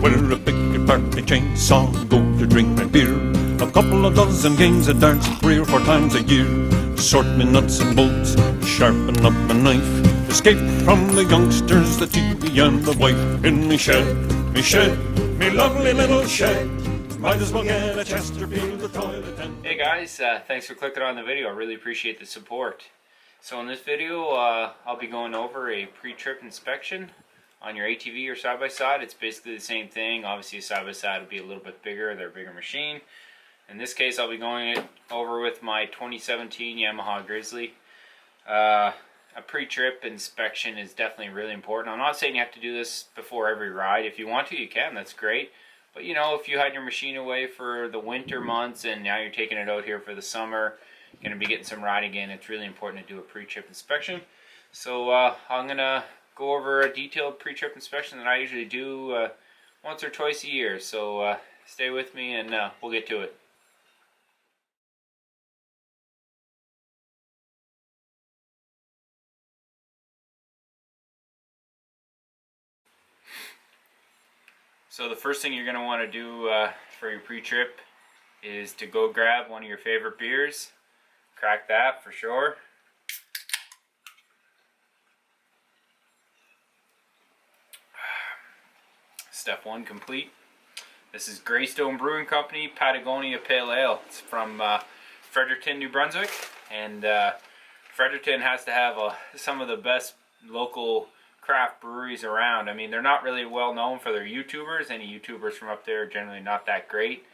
We're a big party chainsaw, go to drinking beer. A couple of dozen games of darts 3 or 4 times a year. Sort me nuts and bolts, sharpen up my knife. Escape from the youngsters, the TV and the wife. In me shed, me lovely little shed. Might as well get a Chesterfield, the toilet and... Hey guys, thanks for clicking on the video. I really appreciate the support. So in this video, I'll be going over a pre-trip inspection on your ATV or side-by-side. It's basically the same thing. Obviously a side-by-side will be a little bit bigger. They're a bigger machine. In this case, I'll be going it over with my 2017 Yamaha Grizzly. A pre-trip inspection is definitely really important. I'm not saying you have to do this before every ride. If you want to, you can. That's great. But you know, if you had your machine away for the winter months and now you're taking it out here for the summer, you're going to be getting some riding in, it's really important to do a pre-trip inspection. So I'm going to go over a detailed pre-trip inspection that I usually do once or twice a year. So stay with me and we'll get to it. So the first thing you're going to want to do for your pre-trip is to go grab one of your favorite beers. Crack that for sure. Step 1 complete. This is Greystone Brewing Company Patagonia Pale Ale. It's from Fredericton, New Brunswick. And Fredericton has to have some of the best local craft breweries around. I mean, they're not really well known for their YouTubers. Any YouTubers from up there are generally not that great.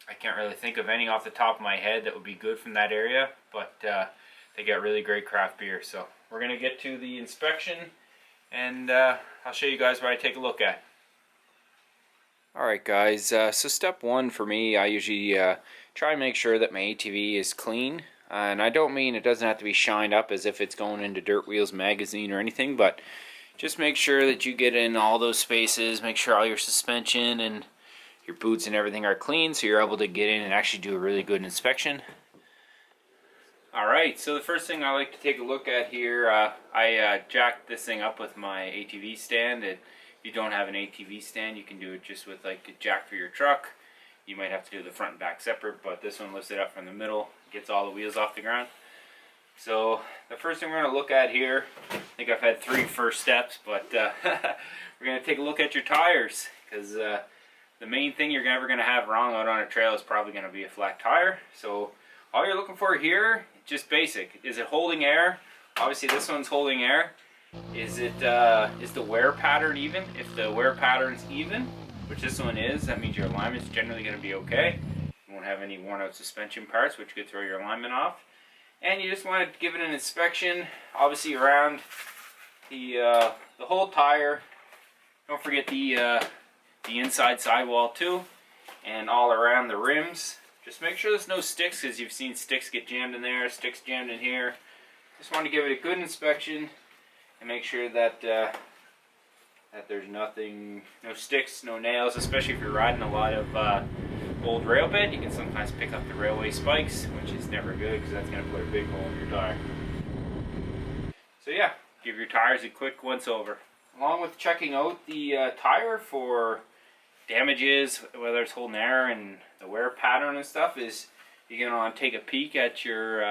I can't really think of any off the top of my head that would be good from that area, but they get really great craft beer. So we're going to get to the inspection and I'll show you guys what I take a look at. Alright guys, so step 1 for me, I usually try and make sure that my ATV is clean. And I don't mean it doesn't have to be shined up as if it's going into Dirt Wheels magazine or anything, but just make sure that you get in all those spaces, make sure all your suspension and your boots and everything are clean so you're able to get in and actually do a really good inspection. Alright, so the first thing I like to take a look at here, I jacked this thing up with my ATV stand. If you don't have an ATV stand, you can do it just with like a jack for your truck. You might have to do the front and back separate, but this one lifts it up from the middle, gets all the wheels off the ground. So the first thing we're going to look at here, I think I've had 3 first steps, but we're going to take a look at your tires, because the main thing you're ever going to have wrong out on a trail is probably going to be a flat tire. So all you're looking for here, just basic. Is it holding air? Obviously this one's holding air. Is the wear pattern even? If the wear pattern's even, which this one is, that means your alignment's generally going to be okay. You won't have any worn out suspension parts, which could throw your alignment off. And you just want to give it an inspection, obviously around the whole tire. Don't forget the inside sidewall too, and all around the rims. Just make sure there's no sticks, because you've seen sticks get jammed in there, sticks jammed in here. Just want to give it a good inspection and make sure that that there's nothing, no sticks, no nails, especially if you're riding a lot of old rail bed. You can sometimes pick up the railway spikes, which is never good because that's going to put a big hole in your tire. So yeah, give your tires a quick once over. Along with checking out the tire for damages, whether it's holding air and the wear pattern and stuff, is you're going to want to take a peek at your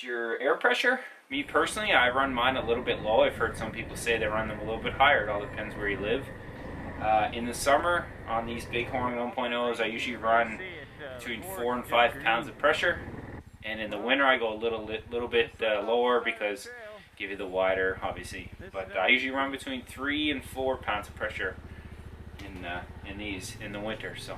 air pressure. Me personally, I run mine a little bit low. I've heard some people say they run them a little bit higher. It all depends where you live. In the summer, on these Bighorn 1.0s, I usually run between 4 and 5 pounds of pressure. And in the winter, I go a little bit lower because give you the wider, obviously. But I usually run between 3 and 4 pounds of pressure in these in the winter. So.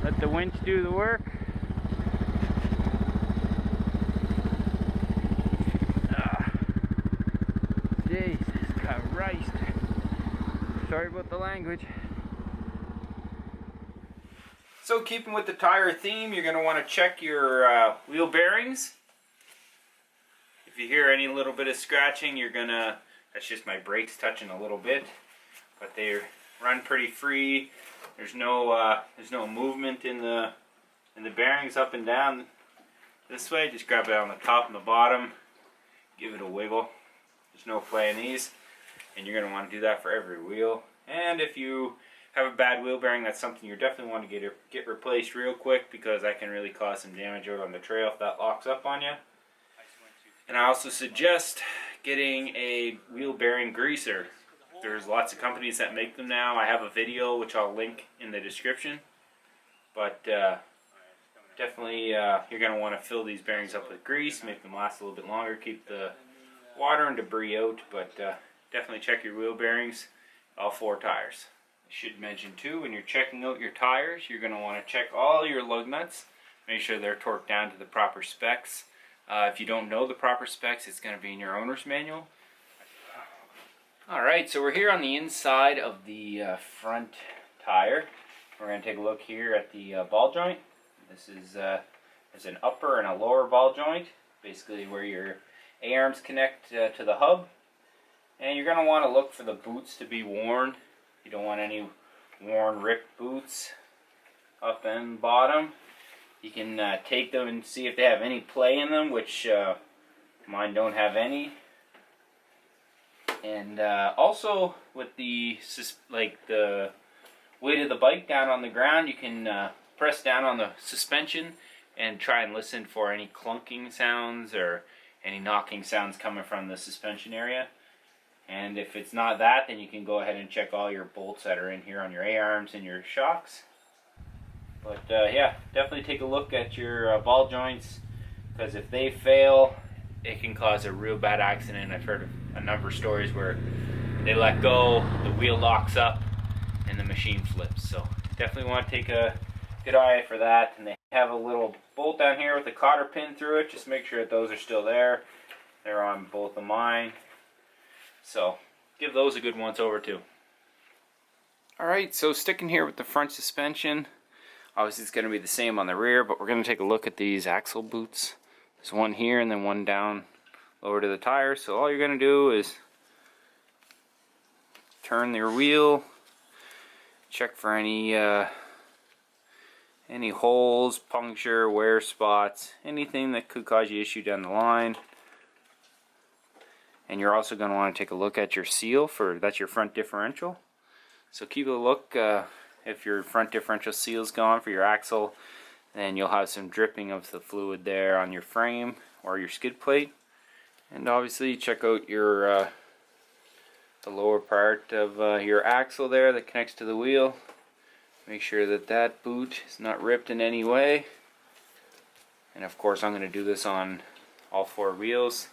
Let the winch do the work. Jesus Christ. Sorry about the language. So keeping with the tire theme, you're going to want to check your wheel bearings. If you hear any little bit of scratching, you're going to, that's just my brakes touching a little bit. But they're run pretty free. There's no movement in the bearings up and down this way. Just grab it on the top and the bottom, give it a wiggle. There's no play in these, and you're going to want to do that for every wheel. And if you have a bad wheel bearing, that's something you definitely want to get replaced real quick, because that can really cause some damage out on the trail if that locks up on you. And I also suggest getting a wheel bearing greaser. There's lots of companies that make them now. I have a video which I'll link in the description. But definitely you're going to want to fill these bearings up with grease, make them last a little bit longer, keep the water and debris out. But definitely check your wheel bearings, all 4 tires. I should mention too, when you're checking out your tires, you're going to want to check all your lug nuts. Make sure they're torqued down to the proper specs. If you don't know the proper specs, it's going to be in your owner's manual. Alright, so we're here on the inside of the front tire. We're going to take a look here at the ball joint. This is there's an upper and a lower ball joint, basically where your A-arms connect to the hub. And you're going to want to look for the boots to be worn. You don't want any worn, ripped boots up and bottom. You can take them and see if they have any play in them, which mine don't have any. And also with the weight of the bike down on the ground, you can press down on the suspension and try and listen for any clunking sounds or any knocking sounds coming from the suspension area. And if it's not that, then you can go ahead and check all your bolts that are in here on your A-arms and your shocks. But yeah, definitely take a look at your ball joints, because if they fail, it can cause a real bad accident. I've heard of a number of stories where they let go, the wheel locks up, and the machine flips. So definitely want to take a good eye for that. And they have a little bolt down here with a cotter pin through it. Just make sure that those are still there. They're on both of mine. So give those a good once over too. Alright, so sticking here with the front suspension. Obviously it's going to be the same on the rear, but we're going to take a look at these axle boots. There's one here and then one down lower to the tire. So all you're going to do is turn your wheel, check for any holes, puncture, wear spots, anything that could cause you issue down the line. And you're also going to want to take a look at your seal that's your front differential. So keep a look. If your front differential seal is gone for your axle, then you'll have some dripping of the fluid there on your frame or your skid plate. And obviously check out your the lower part of your axle there that connects to the wheel. Make sure that that boot is not ripped in any way. And of course I'm going to do this on all 4 wheels.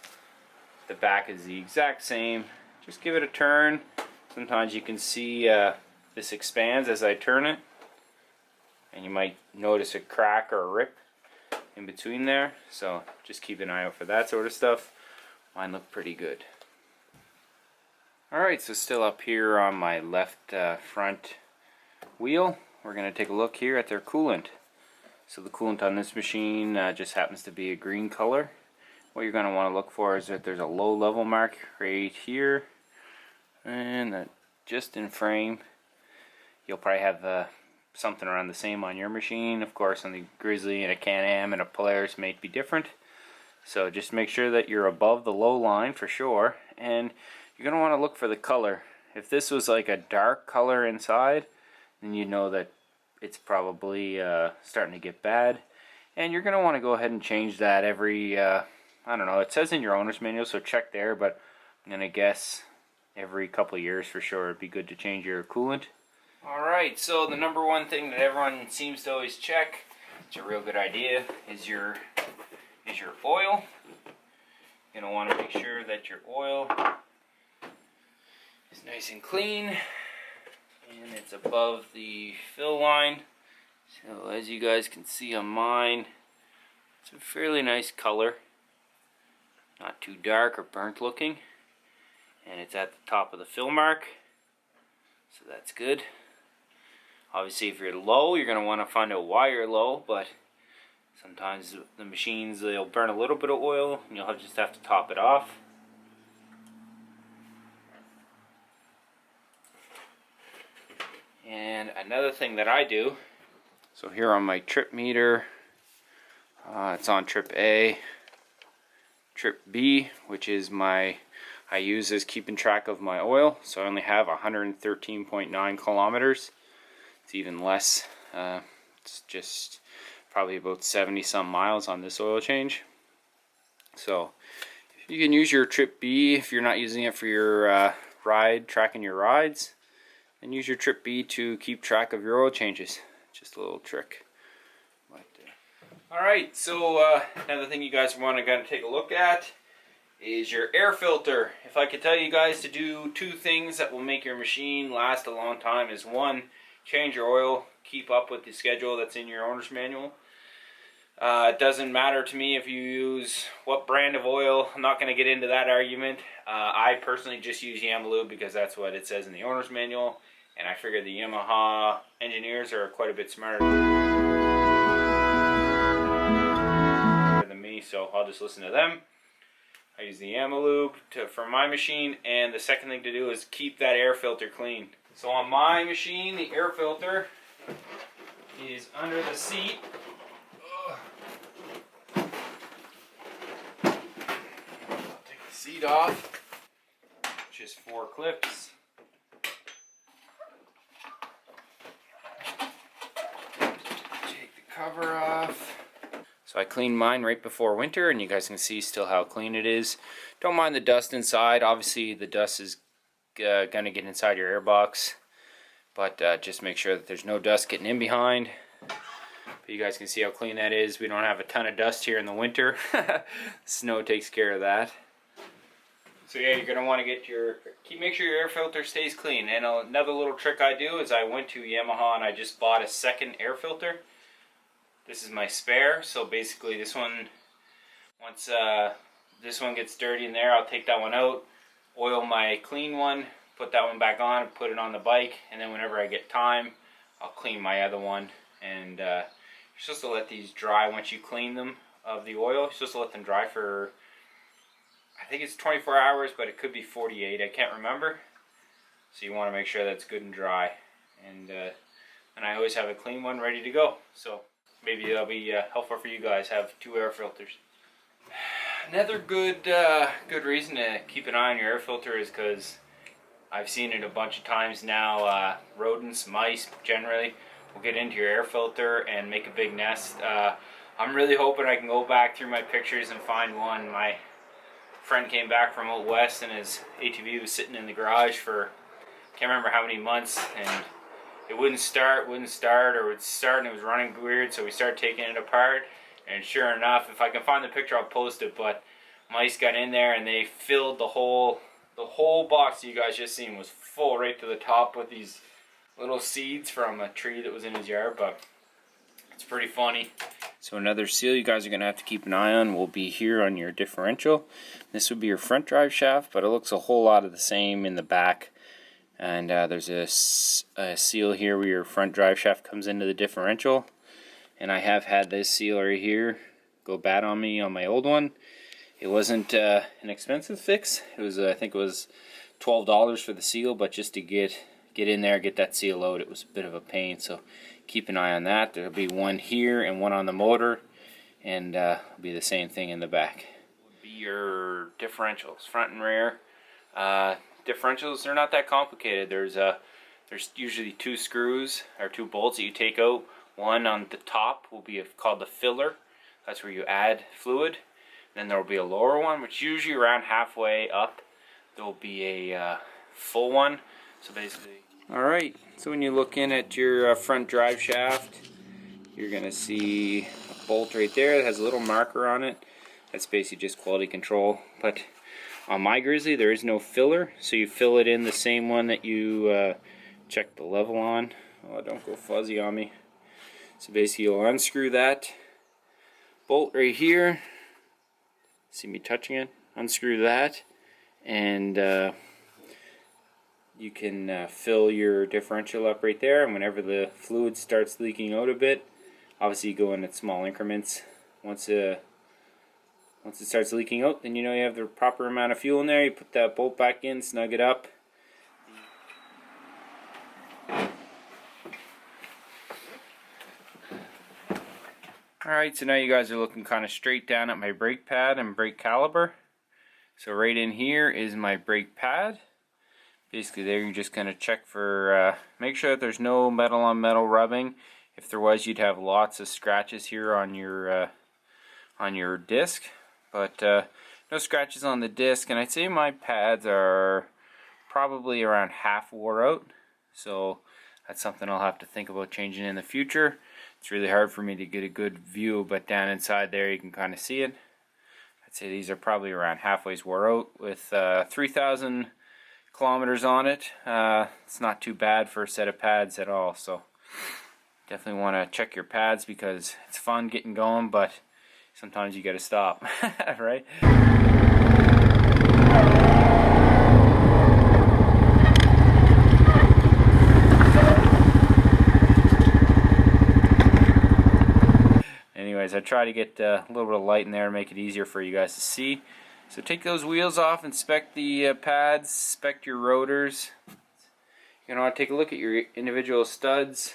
The back is the exact same. Just give it a turn. Sometimes you can see this expands as I turn it, and you might notice a crack or a rip in between there, so just keep an eye out for that sort of stuff. Mine look pretty good. Alright, so still up here on my left front wheel, we're going to take a look here at their coolant. So the coolant on this machine just happens to be a green color. What you're going to want to look for is that there's a low level mark right here, and just in frame. You'll probably have something around the same on your machine. Of course, on the Grizzly and a Can-Am and a Polaris may be different. So just make sure that you're above the low line for sure. And you're going to want to look for the color. If this was like a dark color inside, then you know that it's probably starting to get bad. And you're going to want to go ahead and change that every, I don't know, it says in your owner's manual, so check there, but I'm going to guess every couple of years for sure it'd be good to change your coolant. Alright, so the number one thing that everyone seems to always check, it's a real good idea, is your oil. You're going to want to make sure that your oil is nice and clean and it's above the fill line. So as you guys can see on mine, it's a fairly nice color, not too dark or burnt looking, and it's at the top of the fill mark, so that's good. Obviously if you're low, you're going to want to find out why you're low, but sometimes the machines, they'll burn a little bit of oil and you'll just have to top it off. Another thing that I do, so here on my trip meter, it's on trip A. Trip B, which is I use as keeping track of my oil, so I only have 113.9 kilometers. It's even less. It's just probably about 70 some miles on this oil change. So you can use your trip B if you're not using it for your tracking your rides, and use your trip B to keep track of your oil changes. Just a little trick. Alright, so another thing you guys want to take a look at is your air filter. If I could tell you guys to do two things that will make your machine last a long time is one, change your oil, keep up with the schedule that's in your owner's manual. It doesn't matter to me if you use what brand of oil. I'm not going to get into that argument. I personally just use Yamalube because that's what it says in the owner's manual, and I figure the Yamaha engineers are quite a bit smarter than me, so I'll just listen to them. I use the Yamalube for my machine, and the second thing to do is keep that air filter clean. So on my machine, the air filter is under the seat. I'll take the seat off. Just 4 clips. Take the cover off. So I cleaned mine right before winter, and you guys can see still how clean it is. Don't mind the dust inside. Obviously the dust is going to get inside your airbox, but just make sure that there's no dust getting in behind. But you guys can see how clean that is. We don't have a ton of dust here in the winter. Snow takes care of that. So yeah, you're going to want to make sure your air filter stays clean. And another little trick I do is I went to Yamaha and I just bought a second air filter. This is my spare, so basically this one, once this one gets dirty in there, I'll take that one out, oil my clean one, put that one back on, put it on the bike, and then whenever I get time, I'll clean my other one. And you're supposed to let these dry once you clean them of the oil. You're supposed to let them dry for, I think it's 24 hours, but it could be 48, I can't remember. So you want to make sure that's good and dry. And I always have a clean one ready to go. So maybe that'll be helpful for you guys, have 2 air filters. Another good reason to keep an eye on your air filter is because I've seen it a bunch of times now. Rodents, mice generally, will get into your air filter and make a big nest. I'm really hoping I can go back through my pictures and find one. My friend came back from out west and his ATV was sitting in the garage for, can't remember how many months, and it wouldn't start, or it would start and it was running weird, so we started taking it apart, and sure enough, if I can find the picture I'll post it, but mice got in there and they filled the whole box you guys just seen was full right to the top with these little seeds from a tree that was in his yard, but it's pretty funny. So another seal you guys are going to have to keep an eye on will be here on your differential. This would be your front drive shaft, but it looks a whole lot of the same in the back. And there's a seal here where your front drive shaft comes into the differential. And I have had this seal right here go bad on me on my old one. It wasn't an expensive fix. It was I think it was $12 for the seal, but just to get in there, get that seal out, it was a bit of a pain. So keep an eye on that. There'll be one here and one on the motor, and it'll be the same thing in the back. Will be your differentials, front and rear. Differentials, they're not that complicated. There's usually 2 screws or 2 bolts that you take out. One on the top will be called the filler. That's where you add fluid. Then there will be a lower one, which usually around halfway up there will be a full one. So basically, all right. So when you look in at your front drive shaft, you're gonna see a bolt right there that has a little marker on it. That's basically just quality control. But on my Grizzly, there is no filler, so you fill it in the same one that you check the level on. Oh, don't go fuzzy on me. So basically, you'll unscrew that bolt right here. See me touching it? Unscrew that, and you can fill your differential up right there. And whenever the fluid starts leaking out a bit, obviously you go in at small increments. Once it starts leaking out, then you know you have the proper amount of fuel in there. You put that bolt back in, snug it up. Alright, so now you guys are looking kind of straight down at my brake pad and brake caliper. So right in here is my brake pad. Basically there you're just going to check for, make sure that there's no metal on metal rubbing. If there was, you'd have lots of scratches here on your disc. But no scratches on the disc, and I'd say my pads are probably around half wore out. So that's something I'll have to think about changing in the future. It's really hard for me to get a good view, but down inside there you can kind of see it. I'd say these are probably around halfway wore out with 3,000 kilometers on it. It's not too bad for a set of pads at all, so definitely want to check your pads because it's fun getting going, but sometimes you got to stop, right? Anyways, I try to get a little bit of light in there to make it easier for you guys to see. So take those wheels off, inspect the pads, inspect your rotors. You're going to want to take a look at your individual studs.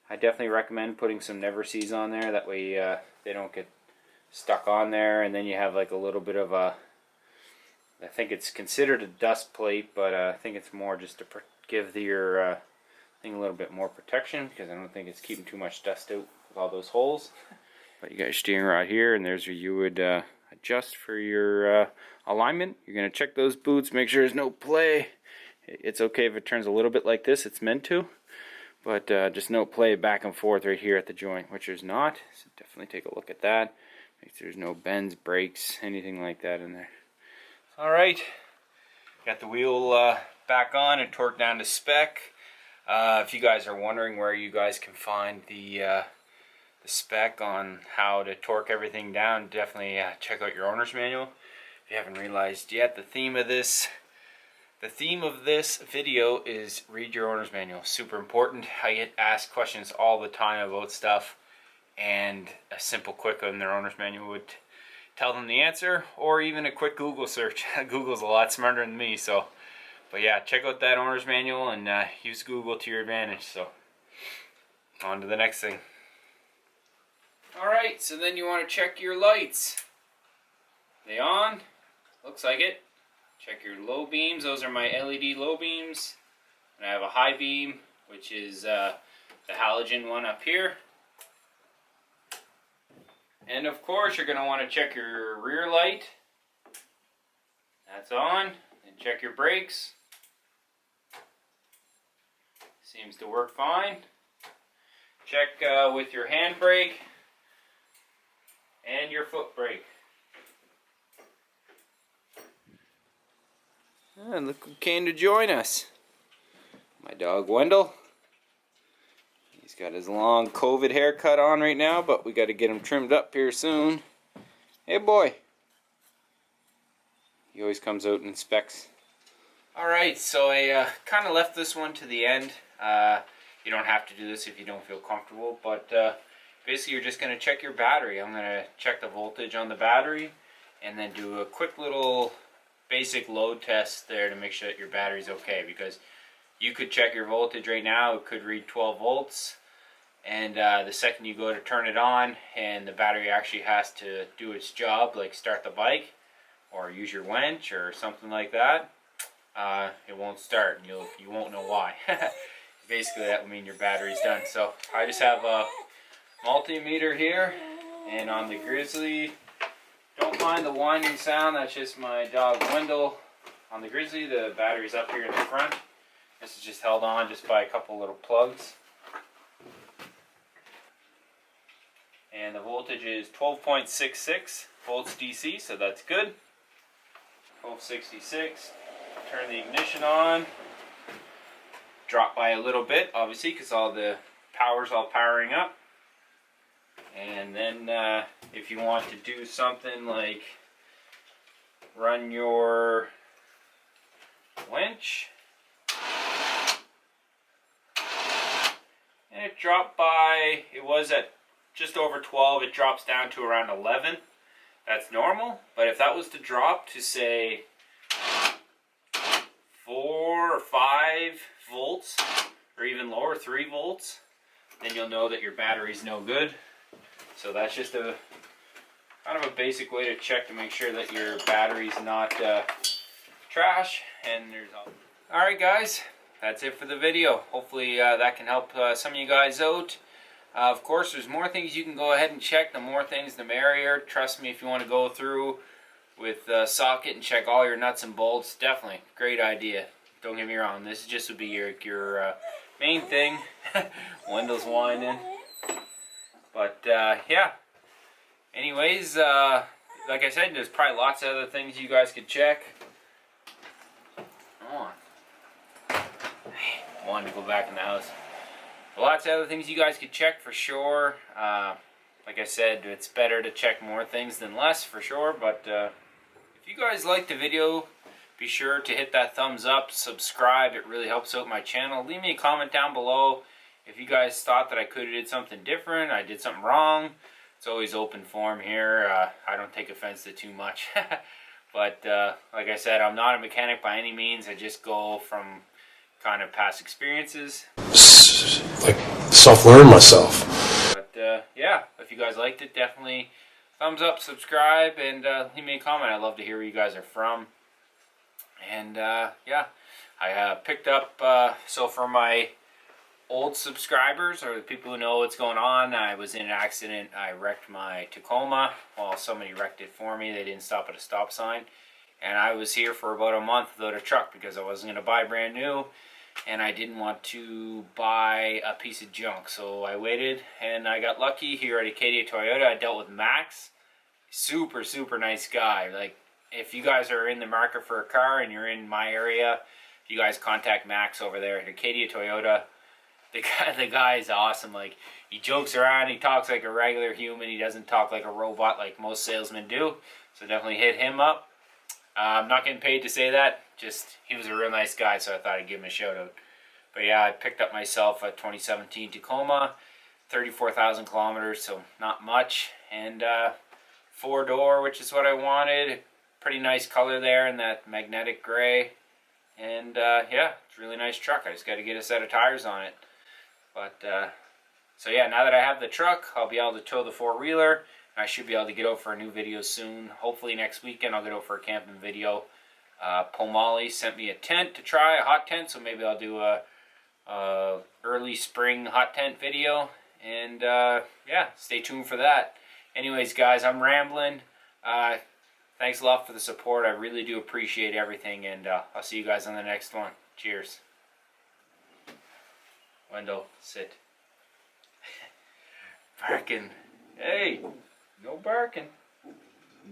I definitely recommend putting some Never Sees on there, that way they don't get stuck on there, and then you have like a little bit of a, I think it's considered a dust plate, but I think it's more just to give your thing a little bit more protection, because I don't think it's keeping too much dust out with all those holes. But you got your steering rod here, and there's where you would adjust for your alignment. You're going to check those boots, make sure there's no play. It's okay if it turns a little bit like this, it's meant to. But just no play back and forth right here at the joint, which there's not. So definitely take a look at that. Make sure there's no bends, breaks, anything like that in there. Alright, got the wheel back on and torqued down to spec. If you guys are wondering where you guys can find the spec on how to torque everything down, definitely check out your owner's manual. If you haven't realized yet, the theme of this video is read your owner's manual. Super important. I get asked questions all the time about stuff, and a simple quick on their owner's manual would tell them the answer, or even a quick Google search. Google's a lot smarter than me, so. But yeah, check out that owner's manual and use Google to your advantage. So, on to the next thing. Alright, so then you want to check your lights. They on? Looks like it. Check your low beams. Those are my LED low beams. And I have a high beam, which is the halogen one up here. And of course, you're going to want to check your rear light. That's on. And check your brakes. Seems to work fine. Check with your hand brake and your foot brake. And look who came to join us. My dog Wendell. He's got his long COVID haircut on right now, but we got to get him trimmed up here soon. Hey boy. He always comes out and inspects. Alright, so I kind of left this one to the end. You don't have to do this if you don't feel comfortable, but basically you're just going to check your battery. I'm going to check the voltage on the battery and then do a quick little basic load test there to make sure that your battery's okay, because you could check your voltage right now, it could read 12 volts, and the second you go to turn it on and the battery actually has to do its job, like start the bike or use your winch or something like that, it won't start and you won't know why. Basically that would mean your battery's done. So I just have a multimeter here, and on the Grizzly, don't mind the whining sound, that's just my dog Wendell. On the Grizzly, the battery's up here in the front. This is just held on just by a couple little plugs. And the voltage is 12.66 volts DC, so that's good. 1266. Turn the ignition on. Drop by a little bit, obviously, because all the power's all powering up. And then if you want to do something like run your winch, and it dropped by, it was at just over 12, it drops down to around 11. That's normal, but if that was to drop to say 4 or 5 volts, or even lower, 3 volts, then you'll know that your battery's no good. So that's just a kind of a basic way to check to make sure that your battery's not trash. And there's all right, guys, that's it for the video. Hopefully that can help some of you guys out. Of course, there's more things you can go ahead and check. The more things, the merrier. Trust me, if you want to go through with socket and check all your nuts and bolts, definitely great idea. Don't get me wrong, this just would be your main thing. Wendell's whining. But yeah, anyways, like I said, there's probably lots of other things you guys could check. Come on. I wanted to go back in the house. Lots of other things you guys could check for sure. Like I said, it's better to check more things than less for sure. But if you guys liked the video, be sure to hit that thumbs up, subscribe. It really helps out my channel. Leave me a comment down below if you guys thought that I could have did something different, I did something wrong. It's always open forum here. I don't take offense to too much. But like I said, I'm not a mechanic by any means. I just go from kind of past experiences. Like self-learn myself. But yeah, if you guys liked it, definitely thumbs up, subscribe, and leave me a comment. I'd love to hear where you guys are from. And yeah, I picked up, so for my old subscribers, or the people who know what's going on, I was in an accident. I wrecked my Tacoma. Well, somebody wrecked it for me. They didn't stop at a stop sign. And I was here for about a month without a truck because I wasn't going to buy brand new. And I didn't want to buy a piece of junk. So I waited, and I got lucky here at Acadia Toyota. I dealt with Max. Super, super nice guy. Like, if you guys are in the market for a car and you're in my area, you guys contact Max over there at Acadia Toyota. The guy is awesome. Like, he jokes around, he talks like a regular human, he doesn't talk like a robot like most salesmen do. So definitely hit him up. I'm not getting paid to say that, just he was a real nice guy, so I thought I'd give him a shout out. But yeah, I picked up myself a 2017 Tacoma, 34,000 kilometers, so not much. And 4-door, which is what I wanted. Pretty nice color there in that magnetic gray. And yeah, it's a really nice truck. I just got to get a set of tires on it. But so yeah, now that I have the truck, I'll be able to tow the 4-wheeler. I should be able to get out for a new video soon. Hopefully next weekend I'll get out for a camping video. Pomali sent me a tent to try, a hot tent, so maybe I'll do a early spring hot tent video. And yeah, stay tuned for that. Anyways, guys, I'm rambling. Thanks a lot for the support. I really do appreciate everything, and I'll see you guys on the next one. Cheers. Wendell, sit. Barking. Hey, no barking.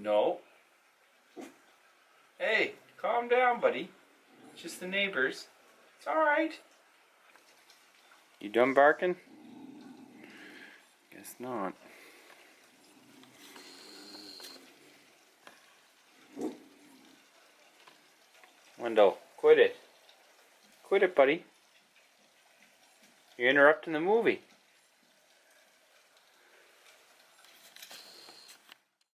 No. Hey, calm down, buddy. It's just the neighbors. It's alright. You done barking? Guess not. Wendell, quit it. Quit it, buddy. You're interrupting the movie.